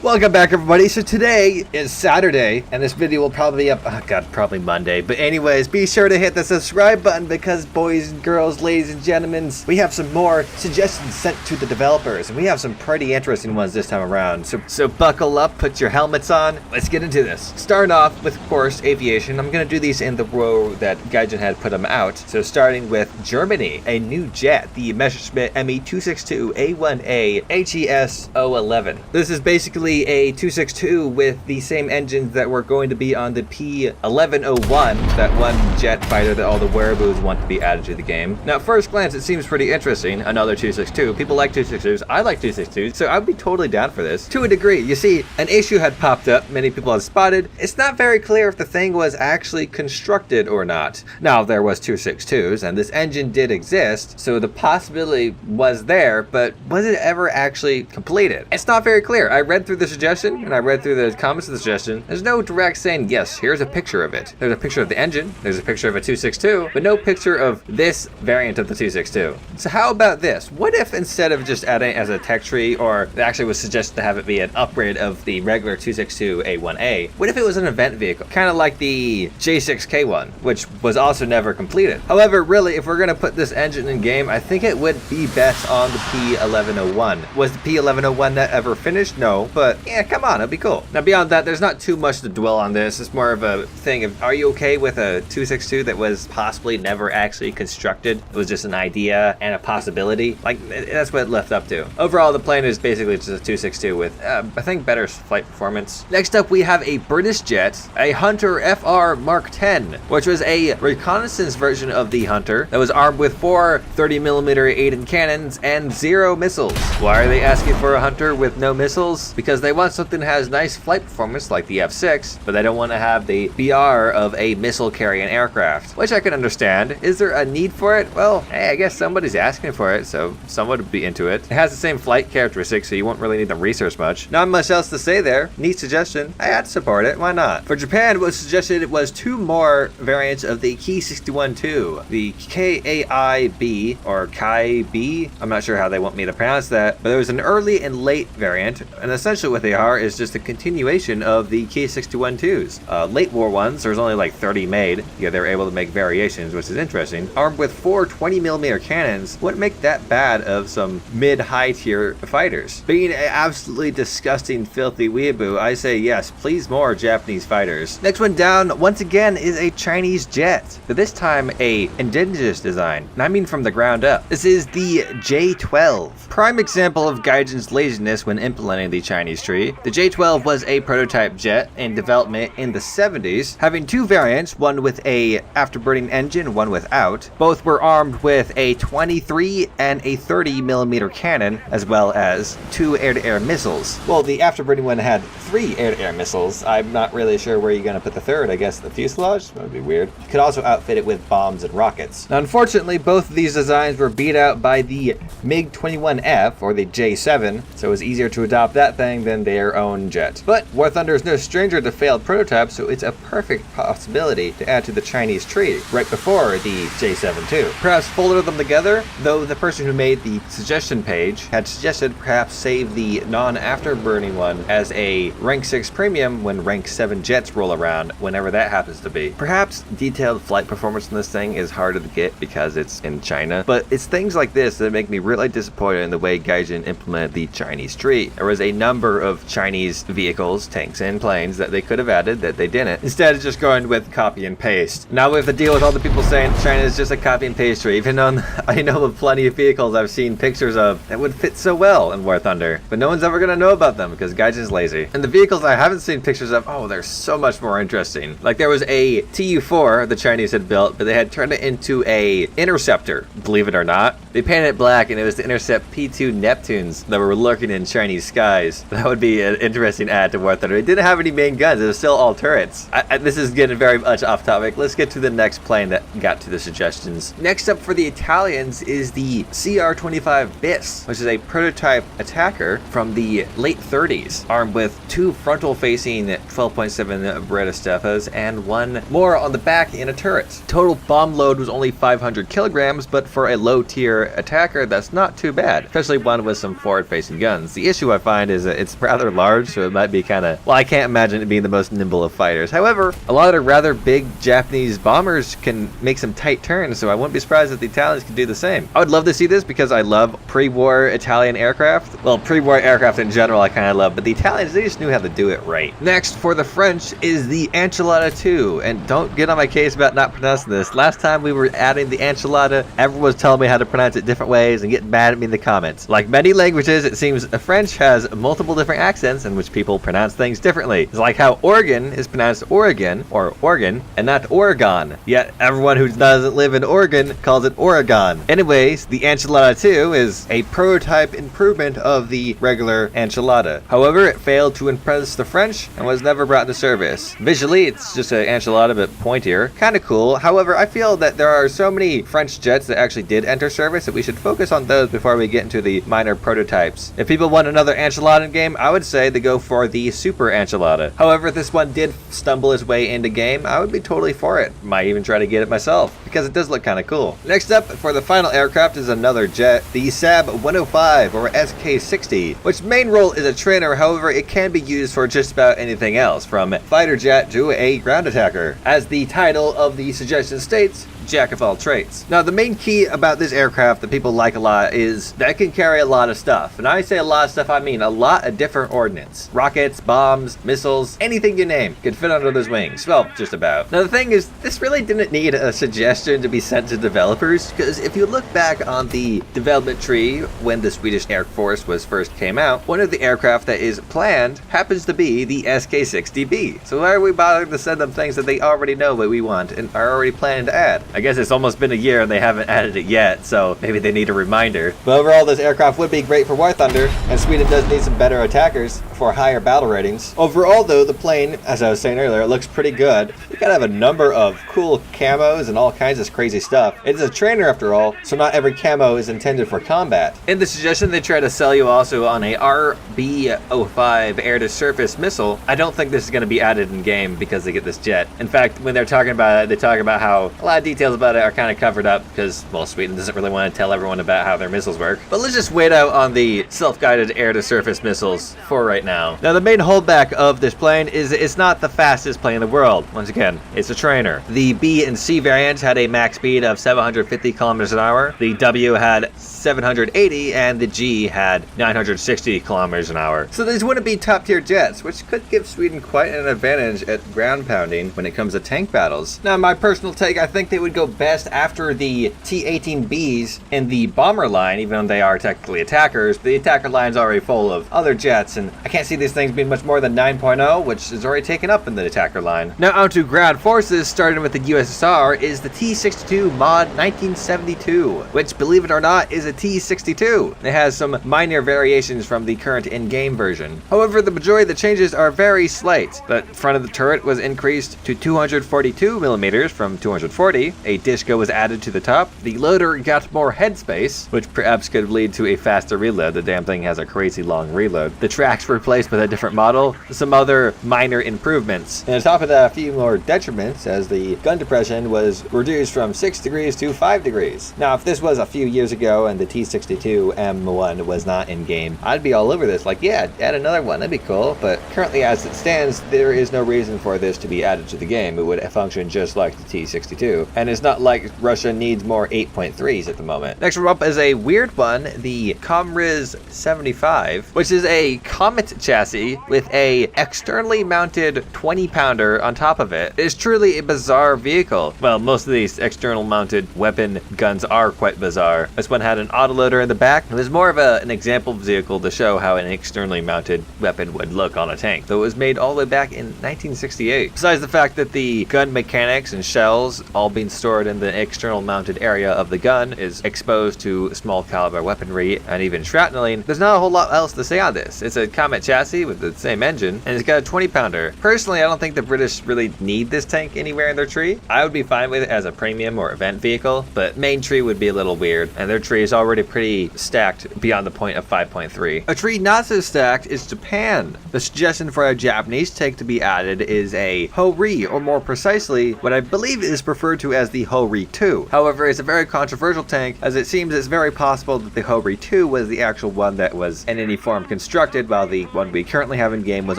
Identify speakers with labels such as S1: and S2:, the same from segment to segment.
S1: Welcome back, everybody. So today is Saturday, and this video will probably be up, oh god, probably Monday. But anyways, be sure to hit the subscribe button because, boys and girls, ladies and gentlemen, we have some more suggestions sent to the developers, and we have some pretty interesting ones this time around. So buckle up, put your helmets on. Let's get into this. Starting off with, of course, aviation. I'm going to do these in the row that Gaijin had put them out. So starting with Germany, a new jet, the Messerschmitt Me-262A1A HES 011. This is basically a 262 with the same engines that were going to be on the P1101, that one jet fighter that all the wereaboos want to be added to the game. Now, at first glance, it seems pretty interesting. Another 262. People like 262s. I like 262s, so I'd be totally down for this. To a degree. You see, an issue had popped up. Many people had spotted. It's not very clear if the thing was actually constructed or not. Now, there was 262s, and this engine did exist, so the possibility was there, but was it ever actually completed? It's not very clear. I read through the suggestion, and I read through the comments of the suggestion. There's no direct saying, yes, here's a picture of it. There's a picture of the engine, there's a picture of a 262, but no picture of this variant of the 262. So how about this? What if instead of just adding it as a tech tree, or it actually was suggested to have it be an upgrade of the regular 262A1A, what if it was an event vehicle? Kind of like the J6K one, which was also never completed. However, really, if we're going to put this engine in game, I think it would be best on the P1101. Was the P1101 that ever finished? No, but yeah, come on, it'd be cool. Now, beyond that, there's not too much to dwell on this. It's more of a thing of, are you okay with a 262 that was possibly never actually constructed? It was just an idea and a possibility. Like, that's what it left up to. Overall, the plane is basically just a 262 with, I think, better flight performance. Next up, we have a British jet, a Hunter FR Mark 10, which was a reconnaissance version of the Hunter that was armed with 4 30mm Aiden cannons and 0 missiles. Why are they asking for a Hunter with no missiles? Because they want something that has nice flight performance like the F6, but they don't want to have the BR of a missile carrying aircraft, which I can understand. Is there a need for it? Well, hey, I guess somebody's asking for it, so someone would be into it. It has the same flight characteristics, so you won't really need to research much. Not much else to say there. Neat suggestion. I'd support it. Why not? For Japan, what was suggested was 2 more variants of the Ki 61-2, the KAIB or KAIB. I'm not sure how they want me to pronounce that, but there was an early and late variant, and essentially what they are is just a continuation of the Ki 61-2s. Late war ones, there's only like 30 made. Yeah, they were able to make variations, which is interesting. Armed with 4 20mm cannons, wouldn't make that bad of some mid-high tier fighters. Being an absolutely disgusting, filthy weeaboo, I say yes, please more Japanese fighters. Next one down, once again, is a Chinese jet, but this time a indigenous design, and I mean from the ground up. This is the J12. Prime example of Gaijin's laziness when implementing the Chinese tree. The J12 was a prototype jet in development in the 70s, having 2 variants, one with a afterburning engine, one without. Both were armed with a 23 and a 30mm cannon, as well as 2 air-to-air missiles. Well, the afterburning one had 3 air-to-air missiles. I'm not really sure where you're going to put the third. I guess the fuselage? That would be weird. You could also outfit it with bombs and rockets. Now, unfortunately, both of these designs were beat out by the MiG-21F, or the J7, so it was easier to adopt that thing than their own jet. But War Thunder is no stranger to failed prototypes, so it's a perfect possibility to add to the Chinese tree, right before the J7 too. Perhaps fold them together, though the person who made the suggestion page had suggested perhaps save the non-afterburning one as a rank 6 premium when rank 7 jets roll around, whenever that happens to be. Perhaps detailed flight performance in this thing is harder to get because it's in China, but it's things like this that make me really disappointed in the way Gaijin implemented the Chinese tree. There was a number of Chinese vehicles, tanks and planes that they could have added that they didn't, instead of just going with copy and paste. Now we have to deal with all the people saying China is just a copy and paste tree, even though I know of plenty of vehicles I've seen pictures of that would fit so well in War Thunder, but no one's ever going to know about them because Gaijin's lazy. And the vehicles I haven't seen pictures of, oh, they're so much more interesting. Like there was a Tu-4 the Chinese had built, but they had turned it into a interceptor, believe it or not. They painted it black and it was to intercept P-2 Neptunes that were lurking in Chinese skies. That would be an interesting add to War Thunder. It didn't have any main guns, it was still all turrets. This is getting very much off topic. Let's get to the next plane that got to the suggestions. Next up for the Italians is the CR-25 BIS, which is a prototype attacker from the late 30s, armed with 2 frontal-facing 12.7 Beretta Steffas and 1 more on the back in a turret. Total bomb load was only 500 kilograms, but for a low-tier attacker, that's not too bad, especially one with some forward-facing guns. The issue I find is that it's it's rather large, so it might be kind of, well, I can't imagine it being the most nimble of fighters. However, a lot of rather big Japanese bombers can make some tight turns, so I wouldn't be surprised if the Italians can do the same. I would love to see this because I love pre-war Italian aircraft. Well, pre-war aircraft in general I kind of love, but the Italians, they just knew how to do it right. Next, for the French, is the Enchilada 2, and don't get on my case about not pronouncing this. Last time we were adding the enchilada, everyone was telling me how to pronounce it different ways and getting mad at me in the comments. Like many languages, it seems French has multiple different accents in which people pronounce things differently. It's like how Oregon is pronounced Oregon, or Oregon, and not Oregon. Yet everyone who doesn't live in Oregon calls it Oregon. Anyways, the Enchilada 2 is a prototype improvement of the regular enchilada. However, it failed to impress the French and was never brought into service. Visually, it's just an enchilada but pointier. Kind of cool. However, I feel that there are so many French jets that actually did enter service that we should focus on those before we get into the minor prototypes. If people want another enchilada game, I would say they go for the Super Enchilada. However, if this one did stumble its way into game, I would be totally for it. Might even try to get it myself, because it does look kind of cool. Next up, for the final aircraft is another jet, the Saab 105 or SK-60, which main role is a trainer. However, it can be used for just about anything else, from fighter jet to a ground attacker. As the title of the suggestion states, jack of all trades. Now, the main key about this aircraft that people like a lot is that it can carry a lot of stuff. And I say a lot of stuff, I mean a lot of different ordnance. Rockets, bombs, missiles, anything you name could fit under those wings. Well, just about. Now, the thing is, this really didn't need a suggestion to be sent to developers, because if you look back on the development tree when the Swedish Air Force first came out, one of the aircraft that is planned happens to be the SK-60B. So why are we bothering to send them things that they already know what we want and are already planning to add? I guess it's almost been a year and they haven't added it yet, so maybe they need a reminder. But overall, this aircraft would be great for War Thunder, and Sweden does need some better attackers for higher battle ratings. Overall, though, the plane, as I was saying earlier, looks pretty good. You gotta have a number of cool camos and all kinds of crazy stuff. It's a trainer after all, so not every camo is intended for combat. In the suggestion, they try to sell you also on a RB-05 air-to-surface missile. I don't think this is going to be added in game because they get this jet. In fact, when they're talking about it, they talk about how a lot of details about it are kind of covered up because, well, Sweden doesn't really want to tell everyone about how their missiles work. But let's just wait out on the self-guided air-to-surface missiles for right now. Now, the main holdback of this plane is it's not the fastest plane in the world. Once again, it's a trainer. The B and C variants had a max speed of 750 kilometers an hour. The W had 780 and the G had 960 kilometers an hour. So these wouldn't be top-tier jets, which could give Sweden quite an advantage at ground pounding when it comes to tank battles. Now, my personal take, I think they would go best after the T-18Bs in the bomber line, even though they are technically attackers. The attacker line's already full of other jets, and I can't see these things being much more than 9.0, which is already taken up in the attacker line. Now onto ground forces, starting with the USSR, is the T-62 Mod 1972, which, believe it or not, is a T-62. It has some minor variations from the current in-game version. However, the majority of the changes are very slight. The front of the turret was increased to 242 millimeters from 240. A Dishka was added to the top. The loader got more headspace, which perhaps could lead to a faster reload. The damn thing has a crazy long reload. The tracks were replaced with a different model. Some other minor improvements. And on top of that, a few more detriments, as the gun depression was reduced from 6 degrees to 5 degrees. Now, if this was a few years ago and the T-62 M1 was not in game, I'd be all over this. Like, yeah, add another one, that'd be cool. But currently, as it stands, there is no reason for this to be added to the game. It would function just like the T-62. And it's not like Russia needs more 8.3s at the moment. Next up is a weird one, the Comriz 75, which is a Comet chassis with a externally mounted 20-pounder on top of it. It is truly a bizarre vehicle. Well, most of these external mounted weapon guns are quite bizarre. This one had an autoloader in the back. It was more of an example vehicle to show how an externally mounted weapon would look on a tank, though it was made all the way back in 1968. Besides the fact that the gun mechanics and shells all being stored in the external mounted area of the gun is exposed to small caliber weaponry and even shrapneling, there's not a whole lot else to say on this. It's a Comet chassis with the same engine, and it's got a 20-pounder. Personally, I don't think the British really need this tank anywhere in their tree. I would be fine with it as a premium or event vehicle, but main tree would be a little weird, and their tree is already pretty stacked beyond the point of 5.3. A tree not so stacked is Japan. The suggestion for a Japanese tank to be added is a Ho-Ri, or more precisely, what I believe is referred to as as the Hori 2. However, it's a very controversial tank, as it seems it's very possible that the Hori 2 was the actual one that was in any form constructed, while the one we currently have in game was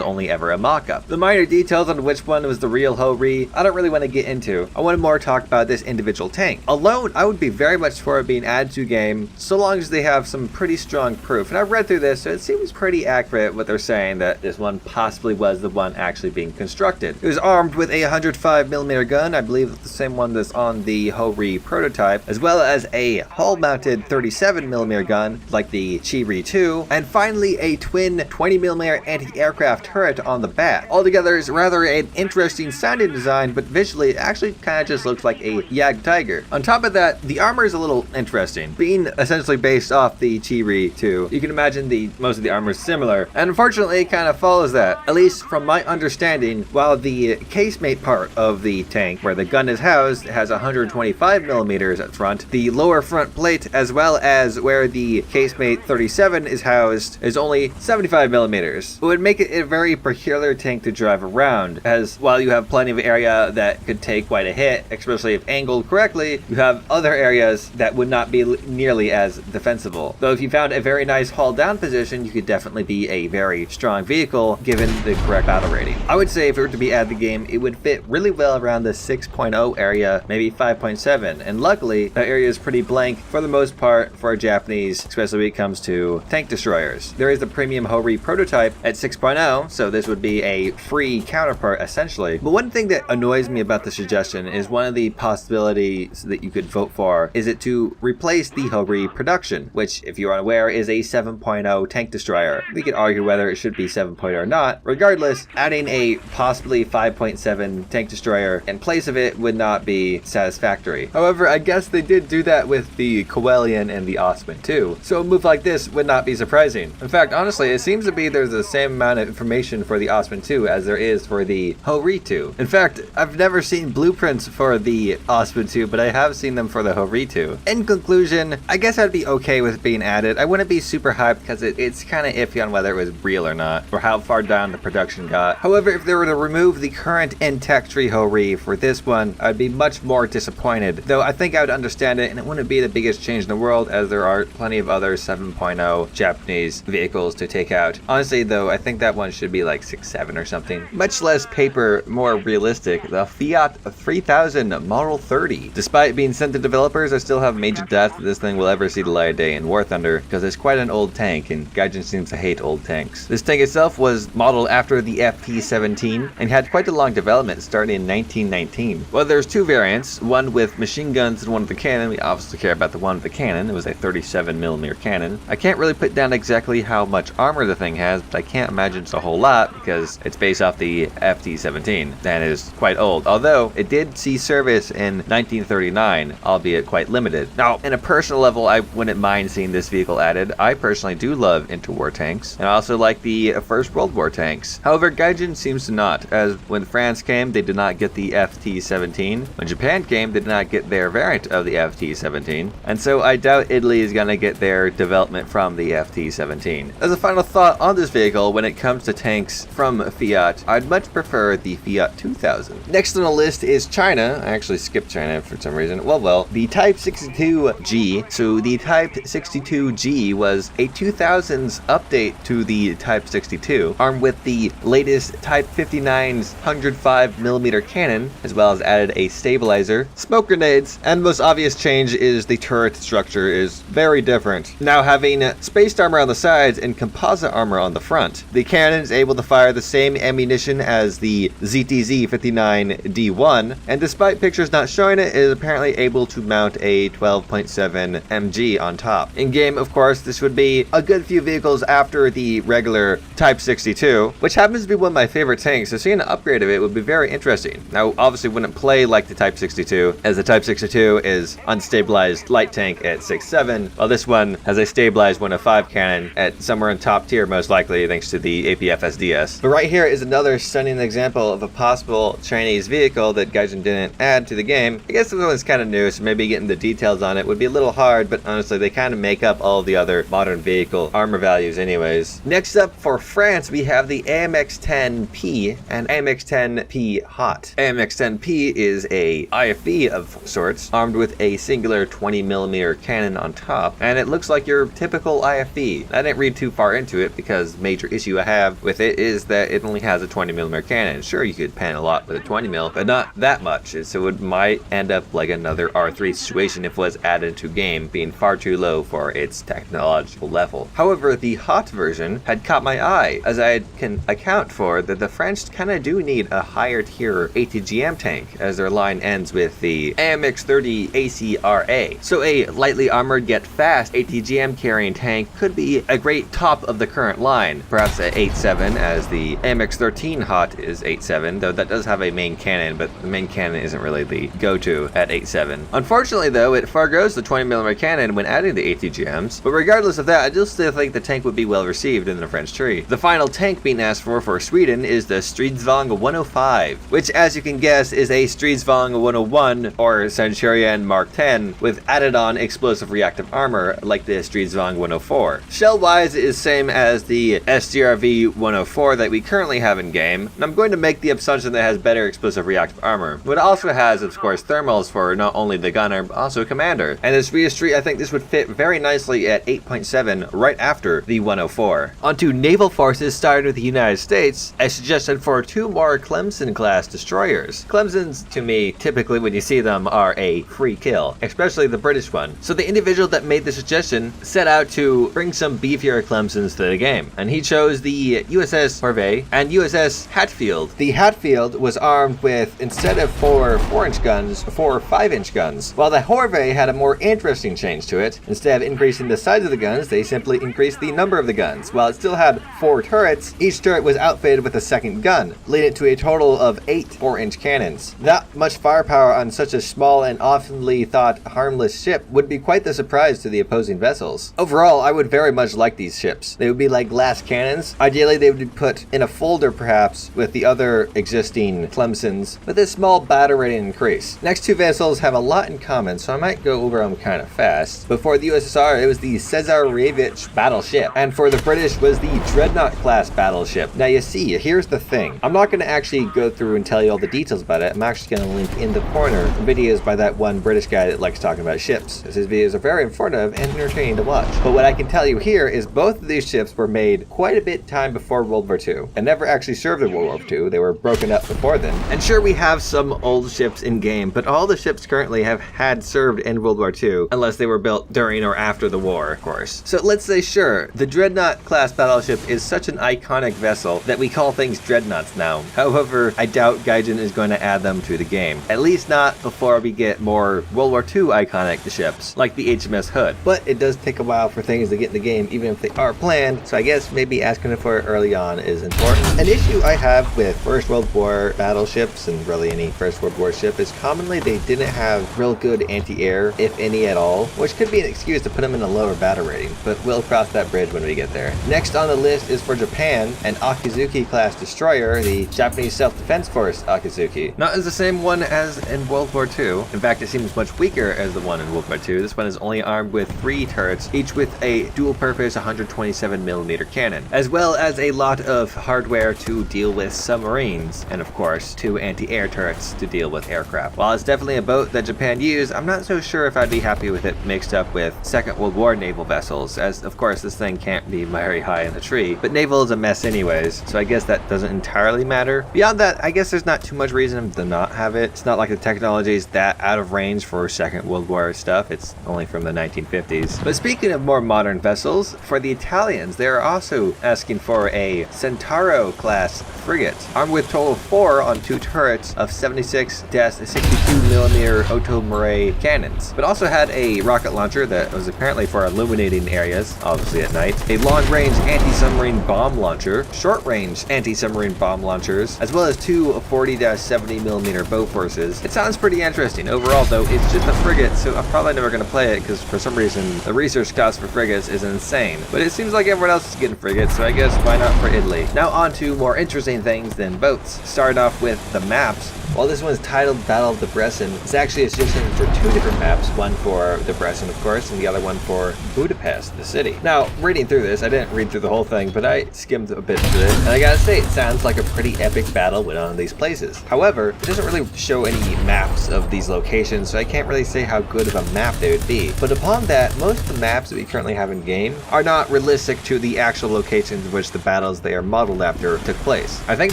S1: only ever a mock-up. The minor details on which one was the real Hori, I don't really want to get into. I want to more talk about this individual tank. Alone, I would be very much for it being added to game, so long as they have some pretty strong proof. And I've read through this, so it seems pretty accurate what they're saying, that this one possibly was the one actually being constructed. It was armed with a 105mm gun, I believe the same one that's on the Hori prototype, as well as a hull-mounted 37mm gun, like the Chiri 2, and finally a twin 20mm anti-aircraft turret on the back. Altogether, it's rather an interesting sounding design, but visually it actually kind of just looks like a Yag Tiger. On top of that, the armor is a little interesting. Being essentially based off the Chiri 2, you can imagine most of the armor is similar, and unfortunately it kind of follows that. At least from my understanding, while the casemate part of the tank, where the gun is housed, has 125mm at front, the lower front plate, as well as where the casemate 37 is housed, is only 75mm. It would make it a very peculiar tank to drive around, as while you have plenty of area that could take quite a hit, especially if angled correctly, you have other areas that would not be nearly as defensible. Though if you found a very nice hull down position, you could definitely be a very strong vehicle given the correct battle rating. I would say if it were to be added to the game, it would fit really well around the 6.0 area, maybe 5.7, and luckily that area is pretty blank for the most part for Japanese, especially when it comes to tank destroyers. There is the premium Hori prototype at 6.0, so this would be a free counterpart essentially. But one thing that annoys me about the suggestion is one of the possibilities that you could vote for is it to replace the Hori production, which if you're unaware is a 7.0 tank destroyer. We could argue whether it should be 7.0 or not. Regardless, adding a possibly 5.7 tank destroyer in place of it would not be satisfactory. However, I guess they did do that with the Coelian and the Osman too, so a move like this would not be surprising. In fact, honestly, it seems to be there's the same amount of information for the Osman 2 as there is for the Hori 2. In fact, I've never seen blueprints for the Osman 2, but I have seen them for the Hori 2. In conclusion, I guess I'd be okay with being added. I wouldn't be super hyped because it's kind of iffy on whether it was real or not, or how far down the production got. However, if they were to remove the current in-tech tree Hori for this one, I'd be much more disappointed. Though I think I would understand it, and it wouldn't be the biggest change in the world, as there are plenty of other 7.0 Japanese vehicles to take out. Honestly though, I think that one should be like 6.7 or something. Much less paper, more realistic, the Fiat 3000 Model 30. Despite being sent to developers, I still have major doubts that this thing will ever see the light of day in War Thunder, because it's quite an old tank, and Gaijin seems to hate old tanks. This tank itself was modeled after the FT-17, and had quite a long development starting in 1919. Well, there's two variants, one with machine guns and one with the cannon. We obviously care about the one with the cannon. It was a 37mm cannon. I can't really put down exactly how much armor the thing has, but I can't imagine it's a whole lot, because it's based off the FT-17, and is quite old, although it did see service in 1939, albeit quite limited. Now, in a personal level, I wouldn't mind seeing this vehicle added. I personally do love interwar tanks, and I also like the First World War tanks. However, Gaijin seems to not, as when France came, they did not get the FT-17. When Japan came, they did not get their variant of the FT-17, and so I doubt Italy is going to get their development from the FT-17. As a final thought on this vehicle, when it comes to tanks from Fiat, I'd much prefer the Fiat 2000. Next on the list is China. I actually skipped China for some reason. Well, the Type 62G. So the Type 62G was a 2000s update to the Type 62, armed with the latest Type 59's 105mm cannon, as well as added a stabilizer, smoke grenades, and the most obvious change is the turret structure is very different. Now having spaced armor on the sides and composite armor on the front, the cannon is able to fire the same ammunition as the ZTZ-59D1, and despite pictures not showing it, it is apparently able to mount a 12.7 MG on top. In game, of course, this would be a good few vehicles after the regular Type 62, which happens to be one of my favorite tanks, so seeing an upgrade of it would be very interesting. Now, obviously wouldn't play like the Type 62, as the Type 62 is unstabilized light tank at 6.7, while this one has a stabilized 105 cannon at somewhere in top tier, most likely thanks to the APF SDS. But right here is another stunning example of a possible Chinese vehicle that Gaijin didn't add to the game. I guess this one's kind of new, so maybe getting the details on it would be a little hard, but honestly they kind of make up all the other modern vehicle armor values anyways. Next up for France, we have the AMX-10P and AMX-10P Hot. AMX-10P is a IFV of sorts, armed with a singular 20mm cannon on top, and it looks like your typical IFV. I didn't read too far into it because major issue I have with it is that it only has a 20mm cannon. Sure, you could pan a lot with a 20mm, but not that much, so it might end up like another R3 situation if it was added to game, being far too low for its technological level. However, the hot version had caught my eye, as I can account for that the French kinda do need a higher tier ATGM tank, as their line ends with the AMX-30 ACRA. So a lightly armored yet fast ATGM carrying tank could be a great top of the current line, perhaps at 8.7 as the AMX-13 hot is 8.7, though that does have a main cannon, but the main cannon isn't really the go-to at 8.7. Unfortunately though, it forgoes the 20mm cannon when adding the ATGMs, but regardless of that, I do still think the tank would be well received in the French tree. The final tank being asked for Sweden is the Stridsvagn 105, which as you can guess is a Stridsvagn 101 or Centurion Mark 10 with added on explosive reactive armor like the Stridsvagn 104. Shell-wise it is same as the STRV 104 that we currently have in game, and I'm going to make the assumption that it has better explosive reactive armor. But it also has of course thermals for not only the gunner but also commander. And as Swedish tree I think this would fit very nicely at 8.7 right after the 104. Onto naval forces starting with the United States, I suggested for 2 more Clemson class destroyers. Clemsons to me typically when you see them are a free kill, especially the British one. So the individual that made the suggestion set out to bring some beefier Clemsons to the game, and he chose the USS Harvey and USS Hatfield. The Hatfield was armed with, instead of 4 4-inch guns, 4 5-inch guns, while the Harvey had a more interesting change to it. Instead of increasing the size of the guns, they simply increased the number of the guns. While it still had 4 turrets, each turret was outfitted with a second gun, leading to a total of 8 4-inch cannons. That much firepower on such a small and oftenly thought harmless ship would be quite the surprise to the opposing vessels. Overall, I would very much like these ships. They would be like glass cannons. Ideally, they would be put in a folder perhaps with the other existing Clemsons, with a small battle rating increase. Next 2 vessels have a lot in common, so I might go over them kind of fast. Before the USSR, it was the Cesarevich battleship, and for the British was the Dreadnought class battleship. Now you see, here's the thing. I'm not going to actually go through and tell you all the details about it. I'm actually going to link in the corner videos by that one British guy that likes talking about ships, as his videos are very informative and entertaining to watch. But what I can tell you here is both of these ships were made quite a bit time before World War II, and never actually served in World War II. They were broken up before then. And sure, we have some old ships in game, but all the ships currently have had served in World War II, unless they were built during or after the war, of course. So let's say sure, the Dreadnought class battleship is such an iconic vessel that we call things dreadnoughts now. However, I doubt Gaijin is going to add them to the game. At least not before we get more World War II iconic ships, like the HMS Hood. But it does take a while for things to get in the game, even if they are planned, so I guess maybe asking for it early on is important. An issue I have with First World War battleships, and really any First World War ship, is commonly they didn't have real good anti-air, if any at all, which could be an excuse to put them in a lower battle rating, but we'll cross that bridge when we get there. Next on the list is for Japan, an Akizuki class destroyer, the Japanese Self-Defense Force Akizuki. Not as the same one as in World War II. In fact, it seems much weaker as the one in World War II. This one is only armed with 3 turrets, each with a dual-purpose 127mm cannon, as well as a lot of hardware to deal with submarines, and of course, 2 anti-air turrets to deal with aircraft. While it's definitely a boat that Japan used, I'm not so sure if I'd be happy with it mixed up with Second World War naval vessels, as of course this thing can't be very high in the tree, but naval is a mess anyways, so I guess that doesn't entirely matter. Beyond that, I guess there's not too much reason to not have it. It's not like the technology is that out of range for Second World War stuff, it's only from the 1950s. But speaking of more modern vessels, for the Italians, they're also asking for a Centauro class frigate, armed with total 4 on 2 turrets of 76-62mm Ottomare cannons, but also had a rocket launcher that was apparently for illuminating areas, obviously at night, a long-range anti-submarine bomb launcher, short-range anti-submarine bomb launchers, as well as 2 40-70mm Boforces. It sounds pretty interesting. Overall though, it's just a frigate, so I'm probably never going to play it because for some reason the research cost for frigates is insane. But it seems like everyone else is getting frigates, so I guess why not for Italy. Now on to more interesting things than boats. Starting off with the maps. While this one's titled Battle of the Bressan, it's actually a suggestion for 2 different maps, one for the Bressan, of course, and the other one for Budapest, the city. Now, reading through this, I didn't read through the whole thing, but I skimmed a bit through it, and I gotta say, it sounds like a pretty epic battle with one of these places. However, it doesn't really show any maps of these locations, so I can't really say how good of a map they would be. But upon that, most of the maps that we currently have in game are not realistic to the actual locations in which the battles they are modeled after took place. I think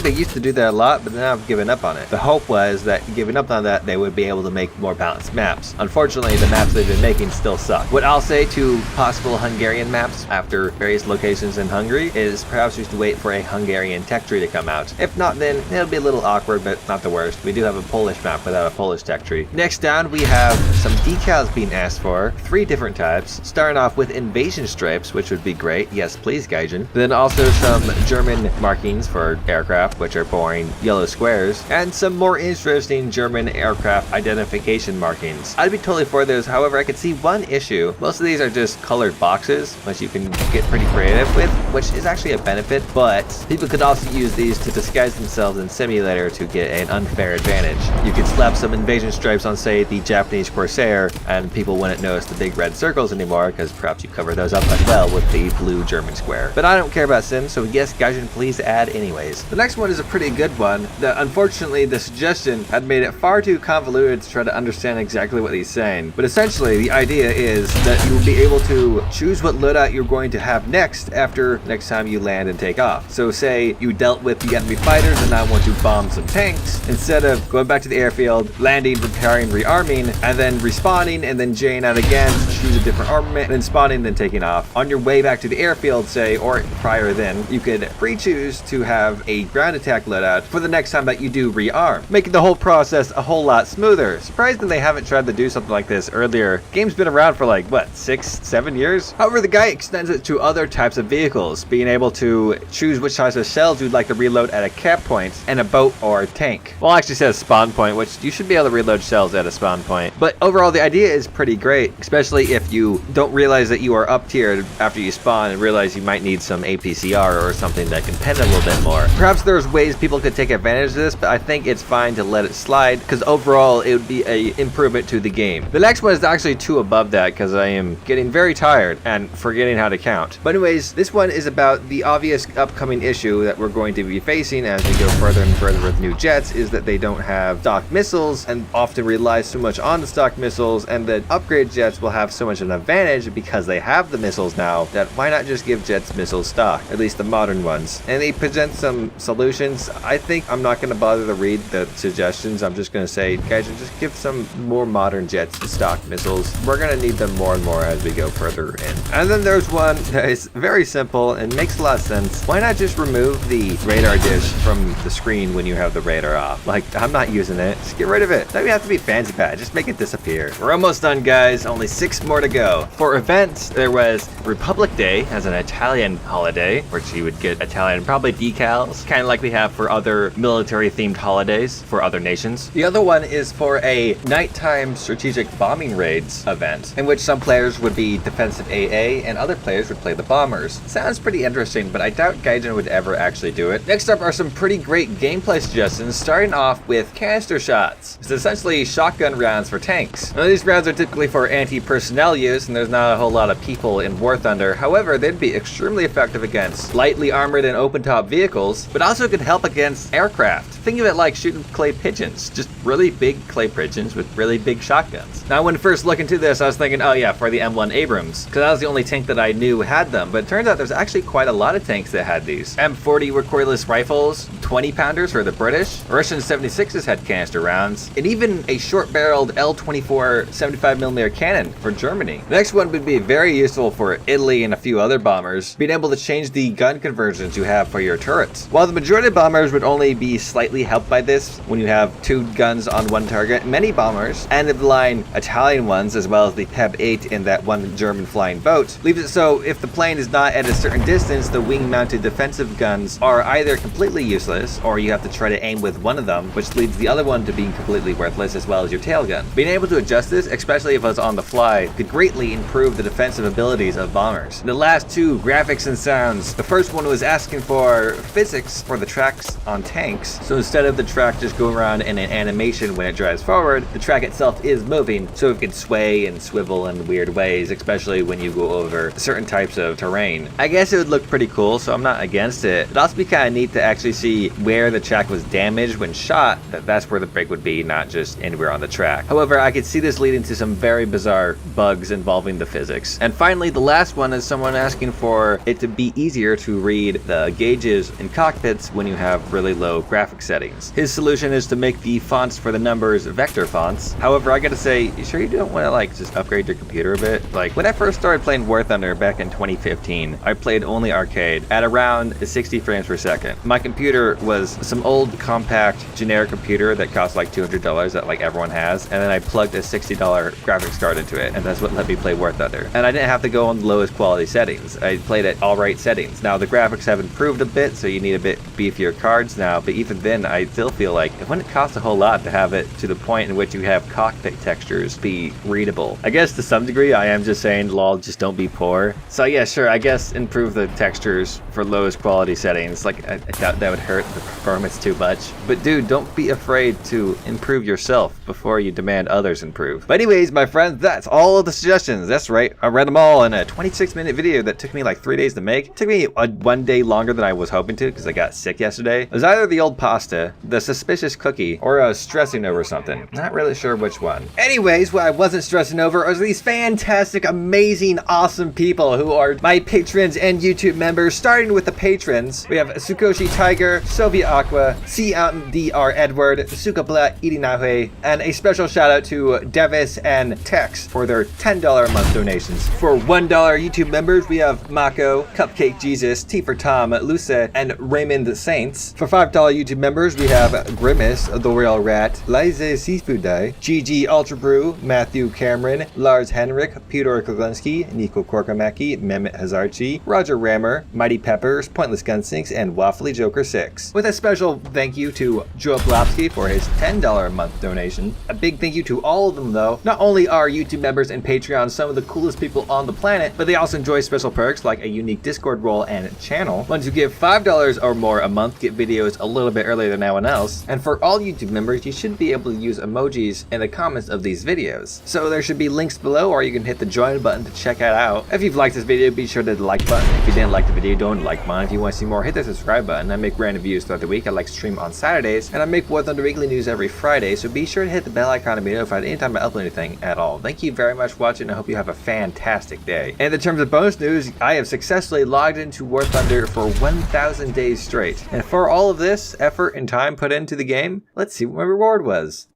S1: they used to do that a lot, but now I've given up on it. The hope was that giving up on that, they would be able to make more balanced maps. Unfortunately, the maps they've been making still suck. What I'll say to possible Hungarian maps after various locations in Hungary is perhaps we should wait for a Hungarian tech tree to come out. If not, then it'll be a little awkward, but not the worst. We do have a Polish map without a Polish tech tree. Next down, we have some decals being asked for, 3 different types, starting off with invasion stripes, which would be great. Yes, please, Gaijin. Then also some German markings for aircraft, which are boring yellow squares, and some more interesting German aircraft identification markings. I'd be totally for those, however, I could see one issue. Most of these are just colored boxes, which you can get pretty creative with, which is actually a benefit, but people could also use these to disguise themselves in Simulator to get an unfair advantage. You could slap some invasion stripes on, say, the Japanese Corsair, and people wouldn't notice the big red circles anymore, because perhaps you cover those up as well with the blue German square. But I don't care about Sims, so yes, Gaijin, please add anyways. The next one is a pretty good one, that unfortunately the suggestion had made it far too convoluted to try to understand exactly what he's saying. But essentially, the idea is that you will be able to choose what loadout you're going to have next after next time you land and take off. So say you dealt with the enemy fighters and now want to bomb some tanks, instead of going back to the airfield, landing, repairing, rearming, and then respawning, and then Jing out again, choose a different armament, and then spawning, then taking off. On your way back to the airfield, say, or prior then, you could pre-choose to have a ground attack loadout for the next time that you do rearm, making the whole process a whole lot smoother. Surprised that they haven't tried to do something like this earlier. Game's been around for like, what, 6-7 years? However, the guy extends it to other types of vehicles, being able to choose which types of shells you'd like to reload at a cap point and a boat or a tank. Well, it actually says spawn point, which you should be able to reload shells at a spawn point. But overall, the idea is pretty great, especially if you don't realize that you are up tiered after you spawn and realize you might need some APCR or something that can pen a little bit more. Perhaps there's ways people could take advantage of this, but I think it's fine to let it slide, because overall it would be a improvement to the game. The next one is actually 2 above that, because I am getting very tired and forgetting how to count. But anyways, this one is about the obvious upcoming issue that we're going to be facing as we go further and further with new jets, is that they don't have stock missiles and often rely so much on the stock missiles, and the upgrade jets will have so much of an advantage because they have the missiles now, that why not just give jets missiles stock, at least the modern ones. And they present some solutions. I think I'm not going to bother to read the suggestions. I'm just going to say, guys, just give some more modern jets stock missiles. We're going to need them more and more as we go further in. And then there's one that is very simple and makes a lot of sense. Why not just remove the radar dish from the screen when you have the radar off? Like, I'm not using it. Just get rid of it. Don't even have to be fancy bad. Just make it disappear. We're almost done, guys. Only 6 more to go. For events, there was Republic Day as an Italian holiday, which you would get Italian, probably decals, kind of like we have for other military-themed holidays for other nations. The other one is for a nighttime strategic bombing raids event, in which some players would be defensive AA and other players would play the bombers. Sounds pretty interesting, but I doubt Gaijin would ever actually do it. Next up are some pretty great gameplay suggestions, starting off with canister shots. It's essentially shotgun rounds for tanks. Now, these rounds are typically for anti-personnel use, and there's not a whole lot of people in War Thunder. However, they'd be extremely effective against lightly armored and open-top vehicles, but also could help against aircraft. Think of it like shooting clay pigeons, just really big clay pigeons with really big shotguns. Now, when first looking into this, I was thinking, oh yeah, for the M1 Abrams, because that was the only tank that I knew had them, but it turns out there's actually quite a lot of tanks that had these. M40 recoilless rifles, 20-pounders for the British, Russian 76s had canister rounds, and even a short-barreled L24 75mm cannon for Germany. The next one would be very useful for Italy and a few other bombers, being able to change the gun conversions you have for your turrets. While the majority of bombers would only be slightly helped by this when you have 2 guns on one target, many bombers, and of the line Italian ones, as well as the PEB 8 in that one German flying boat, leaves it so if the plane is not at a certain distance, the wing-mounted defensive guns are either completely useless useless, or you have to try to aim with one of them, which leads the other one to being completely worthless, as well as your tail gun. Being able to adjust this, especially if it was on the fly, could greatly improve the defensive abilities of bombers. The last two, graphics and sounds. The first one was asking for physics for the tracks on tanks. So instead of the track just going around in an animation when it drives forward, the track itself is moving, so it can sway and swivel in weird ways, especially when you go over certain types of terrain. I guess it would look pretty cool, so I'm not against it. It'd also be kind of neat to actually see where the track was damaged when shot, that's where the break would be, not just anywhere on the track. However, I could see this leading to some very bizarre bugs involving the physics. And finally, the last one is someone asking for it to be easier to read the gauges in cockpits when you have really low graphic settings. His solution is to make the fonts for the numbers vector fonts. However, I gotta say, you sure you don't want to like just upgrade your computer a bit? Like when I first started playing War Thunder back in 2015, I played only arcade at around 60 frames per second. My computer was some old compact generic computer that cost like $200 that like everyone has, and then I plugged a $60 graphics card into it, and that's what let me play War Thunder. And I didn't have to go on the lowest quality settings. I played at all right settings. Now the graphics have improved a bit, so you need a bit beefier cards now, but even then I still feel like it wouldn't cost a whole lot to have it to the point in which you have cockpit textures be readable. I guess to some degree I am just saying, lol, just don't be poor. So yeah, sure, I guess improve the textures for lowest quality settings. Like I doubt that would hurt the performance too much. But dude, don't be afraid to improve yourself before you demand others improve. But anyways, my friends, that's all of the suggestions. That's right, I read them all in a 26-minute video that took me like 3 days to make. It took me 1 day longer than I was hoping to because I got sick yesterday. It was either the old pasta, the suspicious cookie, or I was stressing over something. Not really sure which one. Anyways, what I wasn't stressing over was these fantastic, amazing, awesome people who are my patrons and YouTube members. Starting with the patrons, we have Sukoshi Tiger, Soviet Aqua, C. Outen Dr. Edward, Sukabla Irinahe, and a special shout out to Devis and Tex for their $10 a month donations. For $1 YouTube members, we have Mako, Cupcake Jesus, T for Tom, Luce, and Raymond Saints. For $5 YouTube members, we have Grimace, The Royal Rat, Lize Seafoodai, GG Ultra Brew, Matthew Cameron, Lars Henrik, Peter Koglinski, Nico Korkamaki, Mehmet Hazarchi, Roger Rammer, Mighty Peppers, Pointless Gunsinks, and Waffly Joker 6. With a special thank you to Joe Plopsky for his $10 a month donation. A big thank you to all of them though. Not only are YouTube members and Patreon some of the coolest people on the planet, but they also enjoy special perks like a unique Discord role and channel. Ones who give $5 or more a month get videos a little bit earlier than anyone else. And for all YouTube members, you should be able to use emojis in the comments of these videos. So there should be links below, or you can hit the join button to check it out. If you've liked this video, be sure to hit the like button. If you didn't like the video, don't like mine. If you want to see more, hit the subscribe button. I make random videos throughout the week. I like stream on Saturdays, and I make War Thunder Weekly News every Friday, so be sure to hit the bell icon to be notified anytime I upload anything at all. Thank you very much for watching, and I hope you have a fantastic day. And in terms of bonus news, I have successfully logged into War Thunder for 1,000 days straight. And for all of this effort and time put into the game, let's see what my reward was.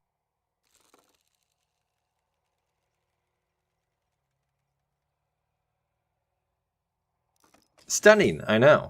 S1: Stunning, I know.